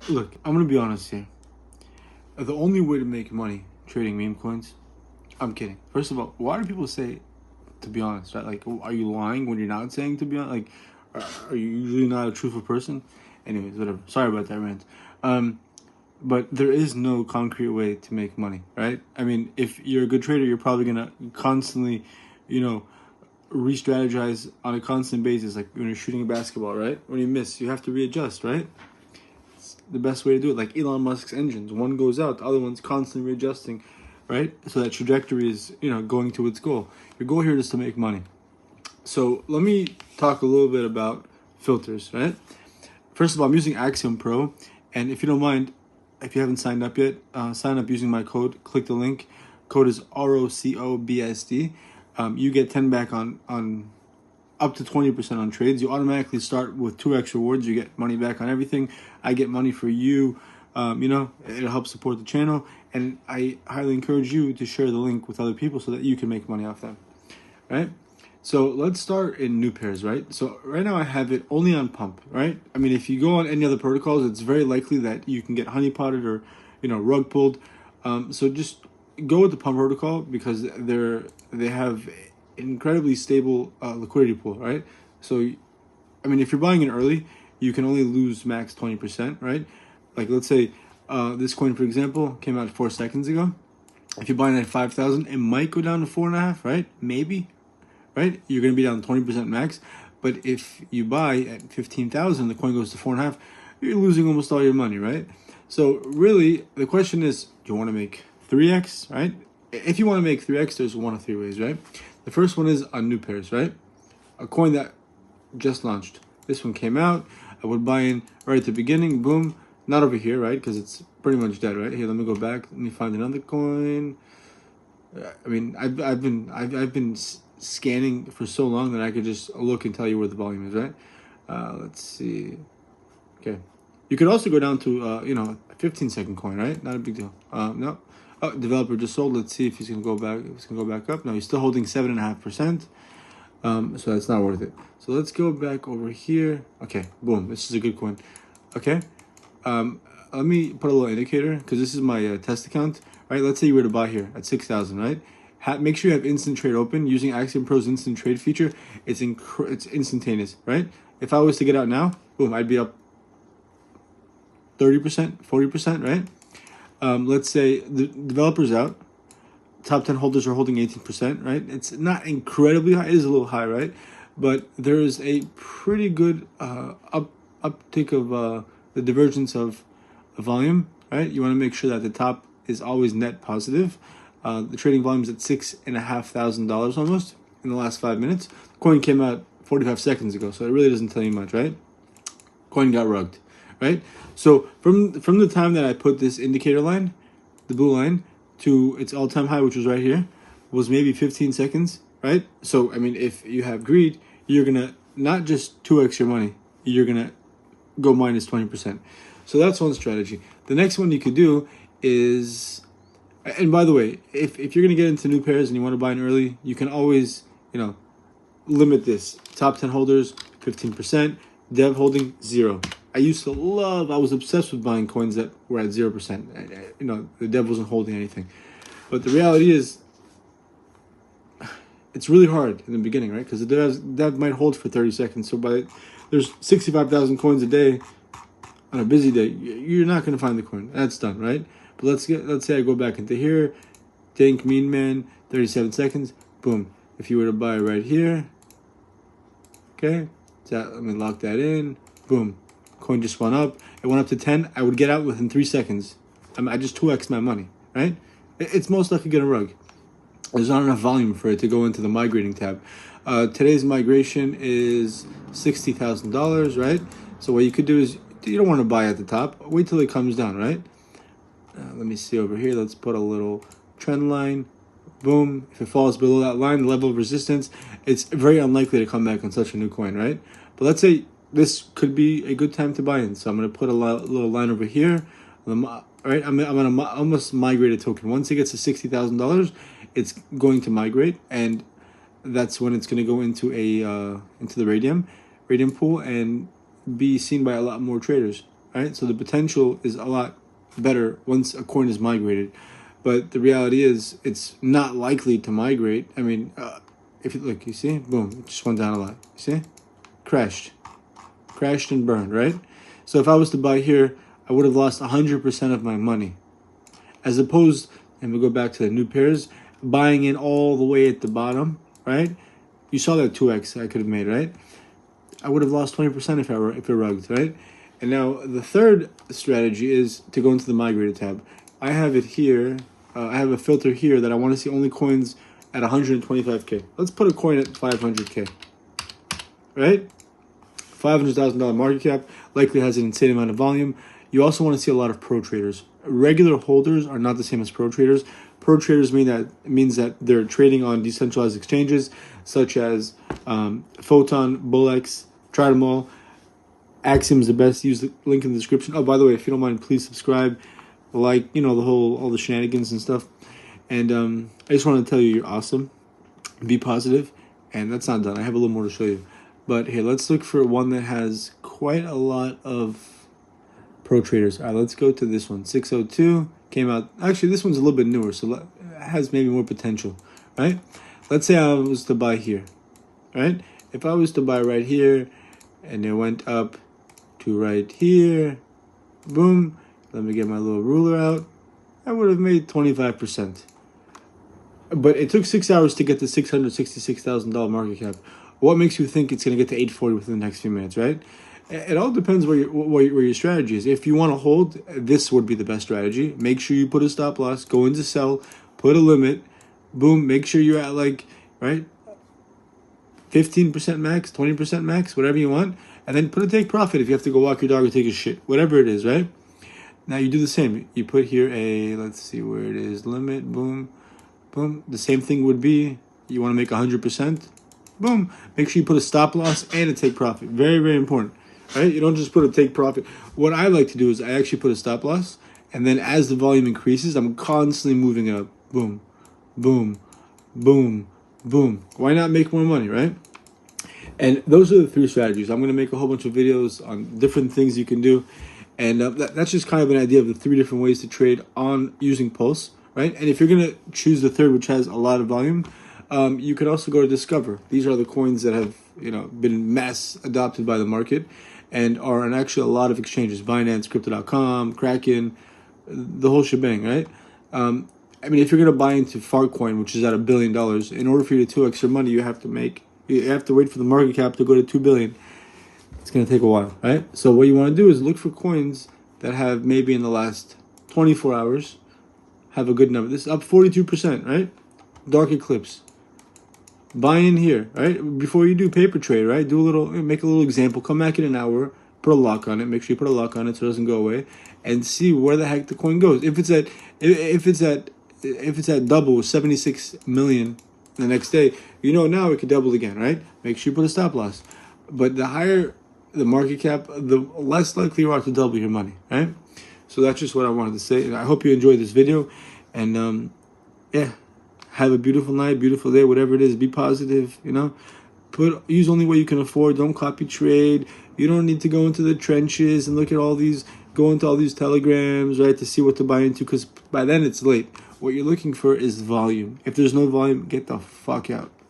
Look, I'm gonna be honest here. The only way to make money trading meme coins, I'm kidding. First of all, why do people say to be honest, right? Like, are you lying when you're not saying to be honest? Like, are you usually not a truthful person? Anyways, whatever. Sorry about that rant. But there is no concrete way to make money, right? I mean, if you're a good trader, you're probably gonna constantly, you know, re-strategize on a constant basis. Like when you're shooting a basketball, right? When you miss, you have to readjust, right? It's the best way to do it. Like Elon Musk's engines, one goes out, the other one's constantly readjusting, right? So that trajectory is, going to its goal. Your goal here is to make money. So let me talk a little bit about filters, right? First of all, I'm using Axiom Pro, and if you don't mind, if you haven't signed up yet, sign up using my code. Click the link. Code is ROCOBSD. You get 10 back on up to 20% on trades. You automatically start with 2x rewards. You get money back on everything. I get money for you. It'll help support the channel, and I highly encourage you to share the link with other people so that you can make money off them, right? So let's start in new pairs, right? So right now I have it only on pump, right? I mean, if you go on any other protocols, it's very likely that you can get honeypotted or, rug pulled. So just go with the pump protocol because they have incredibly stable liquidity pool, right? So, I mean, if you're buying it early, you can only lose max 20%, right? Like let's say this coin, for example, came out 4 seconds ago. If you're buying at 5,000, it might go down to 4.5, right? Maybe. Right, you're going to be down 20% max. But if you buy at 15,000, the coin goes to 4.5. You're losing almost all your money, right? So really, the question is, do you want to make 3x, right? If you want to make 3x, there's one of three ways, right? The first one is on new pairs, right? A coin that just launched. This one came out. I would buy in right at the beginning. Boom. Not over here, right? Because it's pretty much dead, right? Here, let me go back. Let me find another coin. I mean, I've been scanning for so long that I could just look and tell you where the volume is, right? Let's see. Okay, you could also go down to a 15-second coin, right? Not a big deal. No. Oh, developer just sold. Let's see if he's gonna go back. If he's gonna go back up. No, he's still holding 7.5%. So that's not worth it. So let's go back over here. Okay, boom. This is a good coin. Okay. Let me put a little indicator because this is my test account. Right, let's say you were to buy here at 6,000, right? Make sure you have instant trade open using Axiom Pro's instant trade feature. It's instantaneous, right? If I was to get out now, boom, I'd be up 30%, 40%, right? Let's say the developer's out. Top 10 holders are holding 18%, right? It's not incredibly high. It is a little high, right? But there is a pretty good uptick of the divergence of volume, right? You want to make sure that the top is always net positive. The trading volume is at $6,500 almost in the last 5 minutes. The coin came out 45 seconds ago, so it really doesn't tell you much, right? Coin got rugged, right? So from the time that I put this indicator line, the blue line, to its all-time high, which was right here, was maybe 15 seconds, right? So, I mean, if you have greed, you're going to not just 2x your money, you're going to go minus 20%. So that's one strategy. The next one you could do is, and by the way, if you're going to get into new pairs and you want to buy in early, you can always, limit this. Top 10 holders, 15%. Dev holding, 0. I was obsessed with buying coins that were at 0%. The dev wasn't holding anything. But the reality is, it's really hard in the beginning, right? Because the dev might hold for 30 seconds. So there's 65,000 coins a day. On a busy day, you're not going to find the coin. That's done, right? But let's say I go back into here, Dank Mean Man, 37 seconds, boom. If you were to buy right here, okay, let me lock that in, boom. Coin just went up. It went up to 10. I would get out within 3 seconds. I just 2x my money, right? It's most likely going to rug. There's not enough volume for it to go into the migrating tab. Today's migration is $60,000, right? So what you could do is, you don't want to buy at the top. Wait till it comes down, right? Let me see over here. Let's put a little trend line. Boom. If it falls below that line, the level of resistance, it's very unlikely to come back on such a new coin, right? But let's say this could be a good time to buy in. So I'm going to put a little line over here. Right? I'm going to almost migrate a token. Once it gets to $60,000, it's going to migrate, and that's when it's going to go into the radium pool and be seen by a lot more traders, right? So the potential is a lot better once a coin is migrated. But the reality is it's not likely to migrate. I mean, if you look, you see, boom, it just went down a lot. You see? Crashed and burned, right? So if I was to buy here, I would have lost 100% of my money. As opposed, and we go back to the new pairs, buying in all the way at the bottom, right? You saw that 2x I could have made, right? I would have lost 20% if it rugged, right? And now the third strategy is to go into the migrated tab. I have it here. I have a filter here that I want to see only coins at 125K. Let's put a coin at 500K, right? $500,000 market cap, likely has an insane amount of volume. You also want to see a lot of pro traders. Regular holders are not the same as pro traders. Pro traders means that they're trading on decentralized exchanges such as Photon, Bullex, try them all. Axiom is the best. Use the link in the description. Oh, by the way, if you don't mind, please subscribe, like, you know, all the shenanigans and stuff. And I just want to tell you, you're awesome. Be positive. And that's not done. I have a little more to show you. But here, let's look for one that has quite a lot of pro traders. All right, let's go to this one. 602 came out. Actually, this one's a little bit newer, so it has maybe more potential, right? Let's say I was to buy here, right? If I was to buy right here, and it went up to right here, boom. Let me get my little ruler out. I would have made 25%. But it took 6 hours to get to $666,000 market cap. What makes you think it's going to get to 840 within the next few minutes, right? It all depends where your strategy is. If you want to hold, this would be the best strategy. Make sure you put a stop loss, go into sell, put a limit, boom, make sure you're at like, right, 15% max, 20% max, whatever you want, and then put a take profit if you have to go walk your dog or take a shit, whatever it is, right? Now you do the same. You put here a, let's see where it is, limit, boom, boom. The same thing would be, you want to make 100%, boom. Make sure you put a stop loss and a take profit. Very, very important, right? You don't just put a take profit. What I like to do is I actually put a stop loss, and then as the volume increases, I'm constantly moving it up. Boom, boom, boom, boom. Why not make more money, right? And those are the three strategies. I'm going to make a whole bunch of videos on different things you can do. And that's just kind of an idea of the three different ways to trade on using Pulse, right? And if you're going to choose the third, which has a lot of volume, you could also go to Discover. These are the coins that have, you know, been mass adopted by the market and are on actually a lot of exchanges: Binance, Crypto.com, Kraken, the whole shebang, right? I mean, if you're going to buy into Farcoin, which is at $1 billion, in order for you to 2x your money, you have to wait for the market cap to go to 2 billion. It's going to take a while, right? So what you want to do is look for coins that have maybe in the last 24 hours have a good number. This is up 42%, right? Dark Eclipse. Buy in here, right? Before you do paper trade, right? Make a little example. Come back in an hour, put a lock on it. Make sure you put a lock on it so it doesn't go away, and see where the heck the coin goes. If it's at double, 76 million the next day, you know now it could double again, right? Make sure you put a stop loss. But the higher the market cap, the less likely you are to double your money, right? So that's just what I wanted to say. And I hope you enjoyed this video. And yeah, have a beautiful night, beautiful day, whatever it is. Be positive, you know. Use only what you can afford. Don't copy trade. You don't need to go into the trenches and look at go into all these telegrams, right, to see what to buy into, because by then it's late. What you're looking for is volume. If there's no volume, get the fuck out.